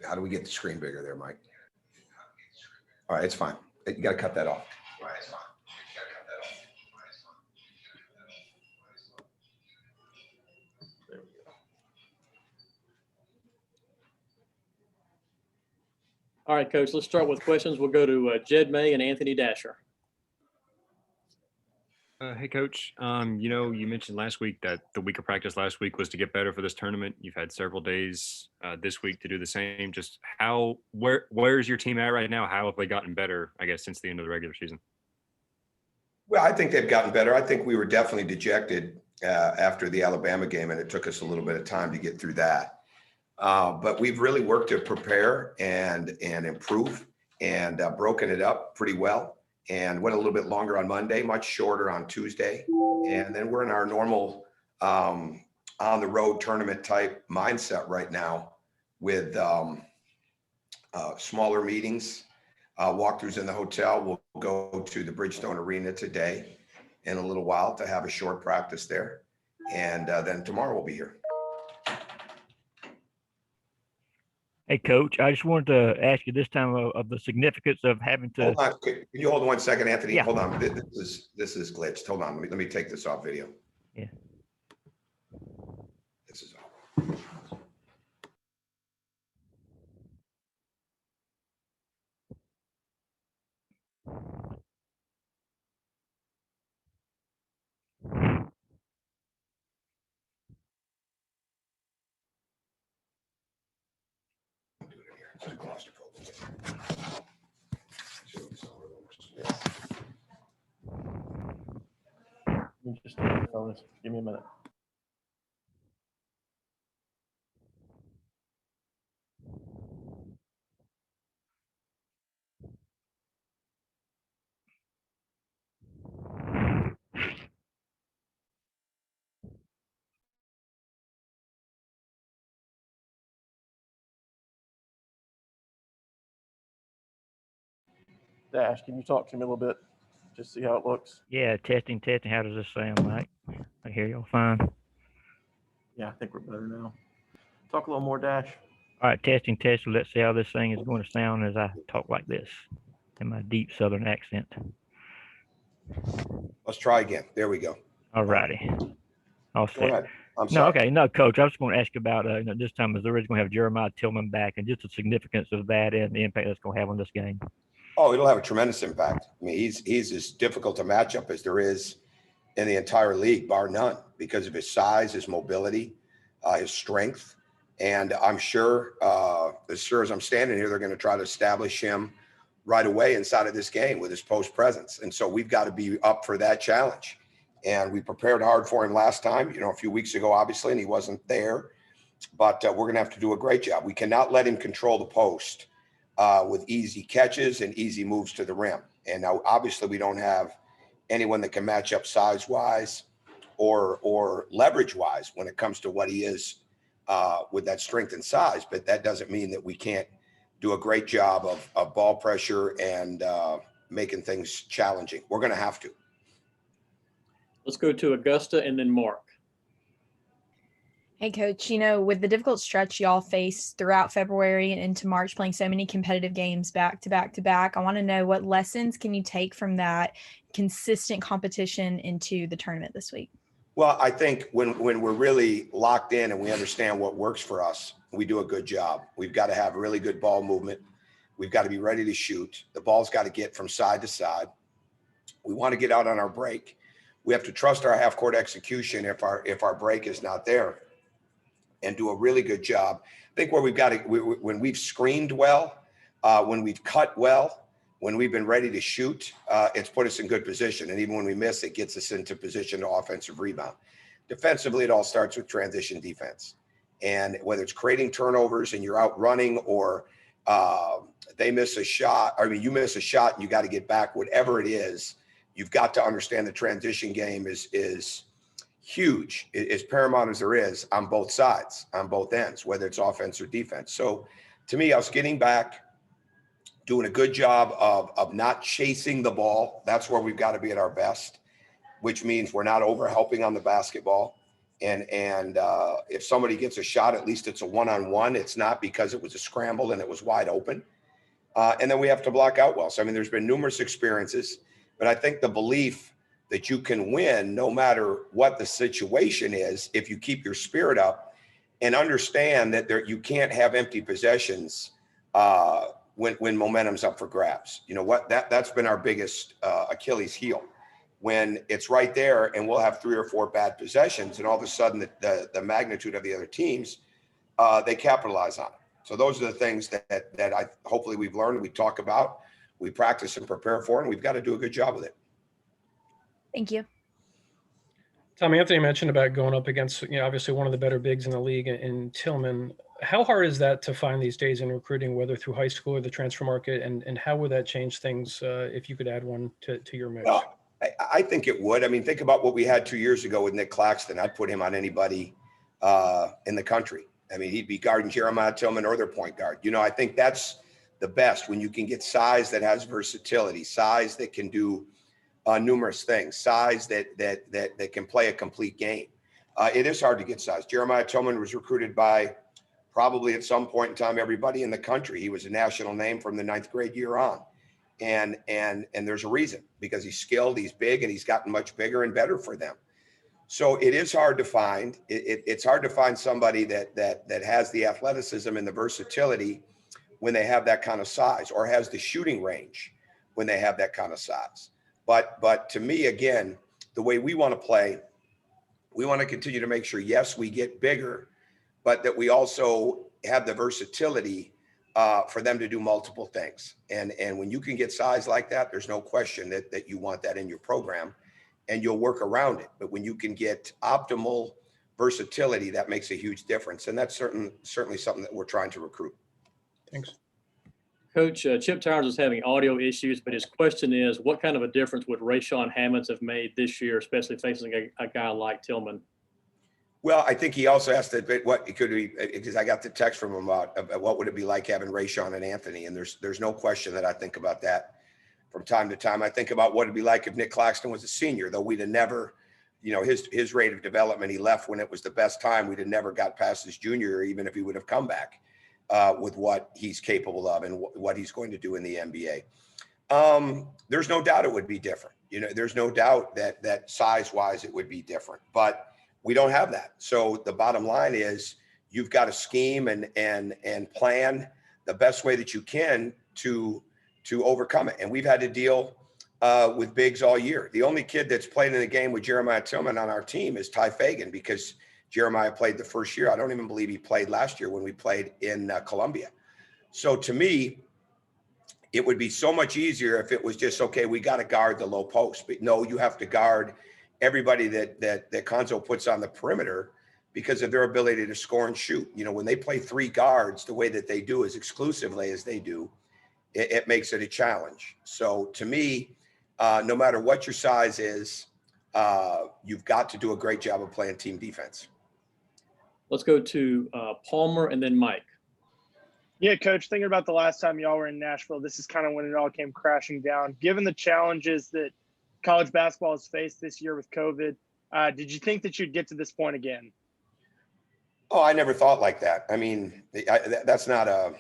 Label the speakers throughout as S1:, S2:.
S1: How do we get the screen bigger there, Mike? All right, it's fine. You got to cut that off. All right, it's fine. You got to cut that off.
S2: There we go. All right, Coach, let's start with questions. We'll go to Jed May and Anthony Dasher.
S3: Hey, Coach. You mentioned last week that the week of practice last week was to get better for this tournament. You've had several days this week to do the same. Just where's your team at right now? How have they gotten better, I guess, since the end of the regular season?
S1: Well, I think they've gotten better. I think we were definitely dejected after the Alabama game, and it took us a little bit of time to get through that. But we've really worked to prepare and improve and broken it up pretty well. And went a little bit longer on Monday, much shorter on Tuesday. And then we're in our normal on the road tournament type mindset right now with smaller meetings, walkthroughs in the hotel. We'll go to the Bridgestone Arena today in a little while to have a short practice there. And then tomorrow we'll be here.
S4: Hey, Coach, I just wanted to ask you this time of the significance of having to.
S1: Hold on. Can you hold on 1 second, Anthony?
S4: Yeah.
S1: Hold on. This is glitched. Hold on. Let me take this off video.
S4: Yeah.
S1: This is off.
S2: Let me just give me a minute. Dash, can you talk to me a little bit? Just see how it looks.
S4: Yeah, testing. How does this sound, Mike? I hear y'all fine.
S2: Yeah, I think we're better now. Talk a little more, Dash.
S4: All right, testing. Let's see how this thing is going to sound as I talk like this in my deep Southern accent.
S1: Let's try again. There we go.
S4: All righty. All
S1: Go
S4: set.
S1: ahead. I'm
S4: No,
S1: sorry.
S4: okay. No, Coach, I was going to ask you about, this time Missouri's going to have Jeremiah Tillman back and just the significance of that and the impact that's going to have on this game.
S1: Oh, it'll have a tremendous impact. I mean, he's as difficult to match up as there is in the entire league, bar none, because of his size, his mobility, his strength. And I'm sure, as I'm standing here, they're going to try to establish him right away inside of this game with his post presence. And so we've got to be up for that challenge. And we prepared hard for him last time, a few weeks ago, obviously, and he wasn't there. But we're going to have to do a great job. We cannot let him control the post with easy catches and easy moves to the rim. And now, obviously, we don't have anyone that can match up size-wise or leverage-wise when it comes to what he is with that strength and size. But that doesn't mean that we can't do a great job of ball pressure and making things challenging. We're going to have to.
S2: Let's go to Augusta and then Mark.
S5: Hey, Coach, with the difficult stretch y'all face throughout February and into March, playing so many competitive games back to back to back, I want to know what lessons can you take from that consistent competition into the tournament this week?
S1: Well, I think when we're really locked in and we understand what works for us, we do a good job. We've got to have really good ball movement. We've got to be ready to shoot. The ball's got to get from side to side. We want to get out on our break. We have to trust our half-court execution if our break is not there, and do a really good job. I think where we've got to, when we've screened well, when we've cut well, when we've been ready to shoot, it's put us in good position. And even when we miss, it gets us into position to offensive rebound. Defensively, it all starts with transition defense. And whether it's creating turnovers and you're out running or they miss a shot, you miss a shot and you got to get back, whatever it is, you've got to understand the transition game is huge, as paramount as there is on both sides, on both ends, whether it's offense or defense. So to me, us getting back, doing a good job of not chasing the ball. That's where we've got to be at our best, which means we're not over helping on the basketball And if somebody gets a shot, at least it's a one-on-one. It's not because it was a scramble and it was wide open. And then we have to block out well. So, I mean, there's been numerous experiences, but I think the belief that you can win no matter what the situation is, if you keep your spirit up and understand that you can't have empty possessions when momentum's up for grabs. You know what? That's been our biggest Achilles heel. When it's right there and we'll have 3 or 4 bad possessions and all of a sudden the magnitude of the other teams, they capitalize on it. So those are the things that I hopefully we've learned, we talk about, we practice and prepare for, and we've got to do a good job with it.
S5: Thank you.
S6: Tom, Anthony mentioned about going up against, obviously one of the better bigs in the league in Tillman. How hard is that to find these days in recruiting, whether through high school or the transfer market? And how would that change things if you could add one to your mix?
S1: Well, I think it would. I mean, think about what we had 2 years ago with Nick Claxton. I'd put him on anybody in the country. I mean, he'd be guarding Jeremiah Tillman or their point guard. I think that's the best when you can get size that has versatility, size that can do numerous things, size that can play a complete game. It is hard to get size. Jeremiah Tillman was recruited by probably at some point in time everybody in the country. He was a national name from the 9th grade year on. And there's a reason, because he's skilled, he's big, and he's gotten much bigger and better for them. So it is hard to find. It's hard to find somebody that has the athleticism and the versatility when they have that kind of size, or has the shooting range when they have that kind of size. But to me, again, the way we want to play, we want to continue to make sure, yes, we get bigger, but that we also have the versatility for them to do multiple things. And when you can get size like that, there's no question that you want that in your program, and you'll work around it. But when you can get optimal versatility, that makes a huge difference. And that's certainly something that we're trying to recruit.
S6: Thanks.
S2: Coach, Chip Towers is having audio issues, but his question is, what kind of a difference would Rayshawn Hammonds have made this year, especially facing a guy like Tillman?
S1: Well, I think he also asked that what it could be, because I got the text from him about what would it be like having Rayshawn and Anthony. And there's no question that I think about that from time to time. I think about what it'd be like if Nick Claxton was a senior, though we'd have never, his rate of development, he left when it was the best time. We'd have never got past his junior year, even if he would have come back with what he's capable of and what he's going to do in the NBA. There's no doubt it would be different. There's no doubt that size-wise it would be different, but we don't have that. So the bottom line is you've got to scheme and plan the best way that you can to overcome it. And we've had to deal with bigs all year. The only kid that's played in the game with Jeremiah Tillman on our team is Ty Fagan, because Jeremiah played the first year. I don't even believe he played last year when we played in Columbia. So to me, it would be so much easier if it was just, okay, we got to guard the low post. But no, you have to guard everybody that Konzo puts on the perimeter because of their ability to score and shoot. When they play 3 guards the way that they do, as exclusively as they do, it makes it a challenge. So to me, no matter what your size is, you've got to do a great job of playing team defense.
S2: Let's go to Palmer and then Mike.
S7: Yeah, Coach, thinking about the last time y'all were in Nashville, this is kind of when it all came crashing down. Given the challenges that college basketball has faced this year with COVID, did you think that you'd get to this point again?
S1: Oh, I never thought like that. I mean, that's not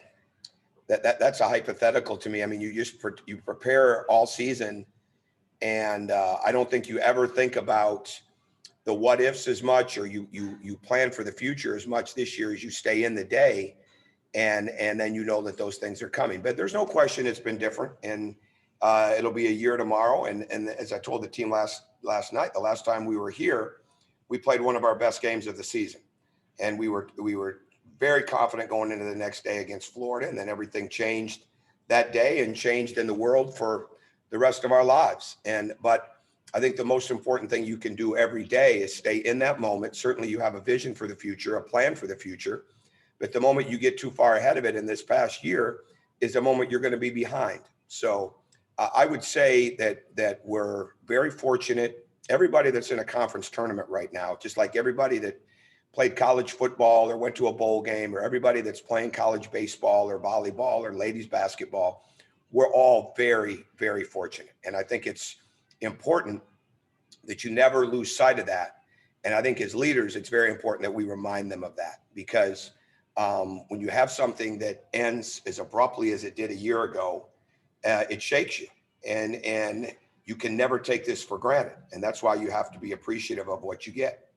S1: that's a hypothetical to me. I mean, you prepare all season, and I don't think you ever think about the what ifs as much, or you plan for the future as much this year as you stay in the day, and then that those things are coming. But there's no question it's been different, and it'll be a year tomorrow. And as I told the team last night, the last time we were here, we played one of our best games of the season, and we were very confident going into the next day against Florida. And then everything changed that day and changed in the world for the rest of our lives. But I think the most important thing you can do every day is stay in that moment. Certainly you have a vision for the future, a plan for the future, but the moment you get too far ahead of it in this past year is the moment you're going to be behind. So I would say that we're very fortunate. Everybody that's in a conference tournament right now, just like everybody that played college football or went to a bowl game, or everybody that's playing college baseball or volleyball or ladies basketball, we're all very, very fortunate. And I think it's important that you never lose sight of that And I think as leaders, it's very important that we remind them of that, because when you have something that ends as abruptly as it did a year ago, it shakes you, and you can never take this for granted. And that's why you have to be appreciative of what you get.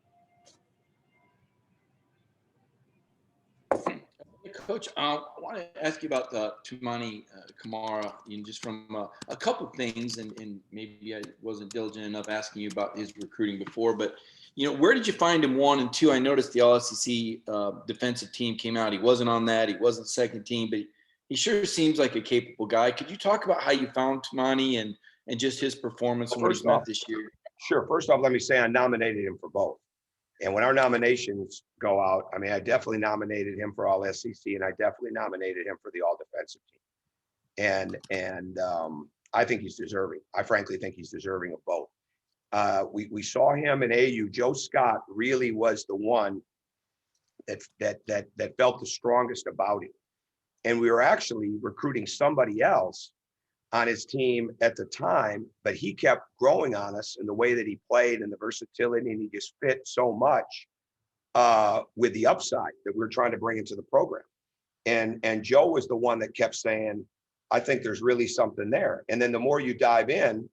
S8: Coach, I want to ask you about Tumani Kamara, just from a couple things, and maybe I wasn't diligent enough asking you about his recruiting before, but where did you find him? One, and two, I noticed the All-SEC defensive team came out. He wasn't on that. He wasn't second team, but he sure seems like a capable guy. Could you talk about how you found Tumani and just his performance and what he's meant this year?
S1: Sure. First off, let me say I nominated him for both. And when our nominations go out, I mean, I definitely nominated him for All SEC, and I definitely nominated him for the All Defensive Team. And I think he's deserving. I frankly think he's deserving of both. We saw him in AU. Joe Scott really was the one that felt the strongest about him. And we were actually recruiting somebody else on his team at the time, but he kept growing on us in the way that he played and the versatility, and he just fit so much with the upside that we're trying to bring into the program. And Joe was the one that kept saying, I think there's really something there. And then the more you dive in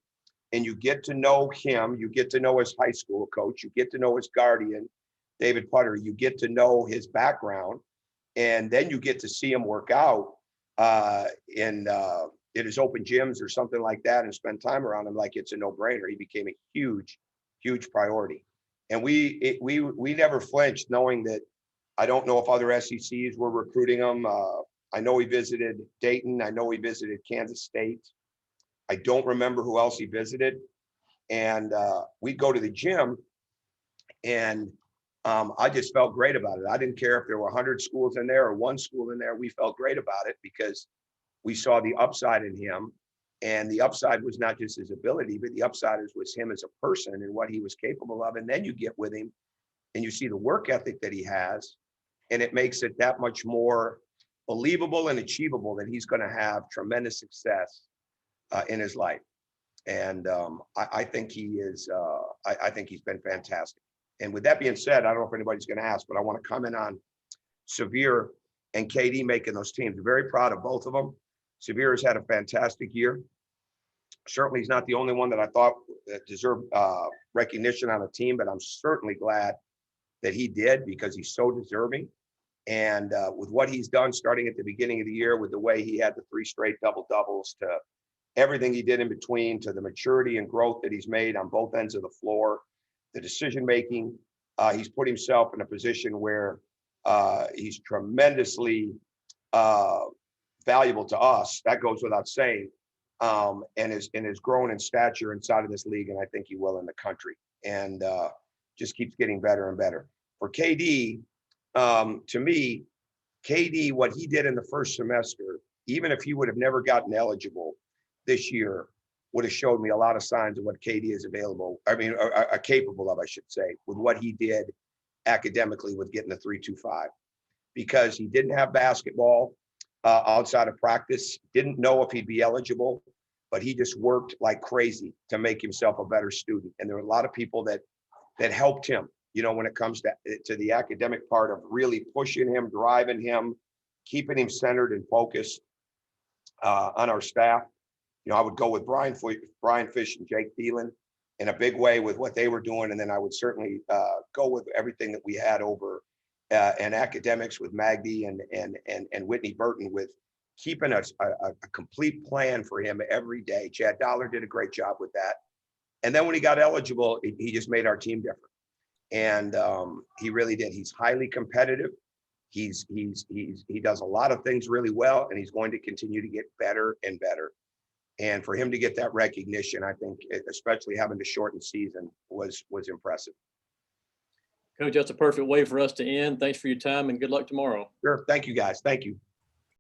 S1: and you get to know him, you get to know his high school coach, you get to know his guardian, David Putter, you get to know his background, and then you get to see him work out in his open gyms or something like that, and spend time around him like it's a no-brainer. He became a huge priority. And we never flinched, knowing that I don't know if other SECs were recruiting him. I know he visited Dayton. I know he visited Kansas State. I don't remember who else he visited. And we'd go to the gym, and I just felt great about it. I didn't care if there were 100 schools in there or one school in there. We felt great about it because we saw the upside in him, and the upside was not just his ability, but the upside was him as a person and what he was capable of. And then you get with him and you see the work ethic that he has, and it makes it that much more believable and achievable that he's going to have tremendous success in his life. And I think he is, I think he's been fantastic. And with that being said, I don't know if anybody's going to ask, but I want to comment on Severe and KD making those teams. I'm very proud of both of them. Severe has had a fantastic year. Certainly he's not the only one that I thought deserved recognition on a team, but I'm certainly glad that he did, because he's so deserving. And with what he's done starting at the beginning of the year, with the way he had the 3 straight double-doubles, to everything he did in between, to the maturity and growth that he's made on both ends of the floor, the decision-making, he's put himself in a position where he's tremendously valuable to us. That goes without saying, and is growing in stature inside of this league, and I think he will in the country, and just keeps getting better and better. For KD, to me, KD, what he did in the first semester, even if he would have never gotten eligible this year, would have showed me a lot of signs of what KD is capable of, I should say, with what he did academically with getting the 3.25, because he didn't have basketball outside of practice, didn't know if he'd be eligible, but he just worked like crazy to make himself a better student. And there were a lot of people that helped him, when it comes to the academic part of really pushing him, driving him, keeping him centered and focused on our staff. I would go with Brian Fish and Jake Thielen in a big way with what they were doing. And then I would certainly go with everything that we had over and academics with Magdi and Whitney Burton, with keeping a complete plan for him every day. Chad Dollar did a great job with that. And then when he got eligible, he just made our team different. And he really did. He's highly competitive. He does a lot of things really well, and he's going to continue to get better and better. And for him to get that recognition, I think, especially having to shorten season, was impressive.
S2: Coach, that's a perfect way for us to end. Thanks for your time, and good luck tomorrow.
S1: Sure. Thank you, guys. Thank you.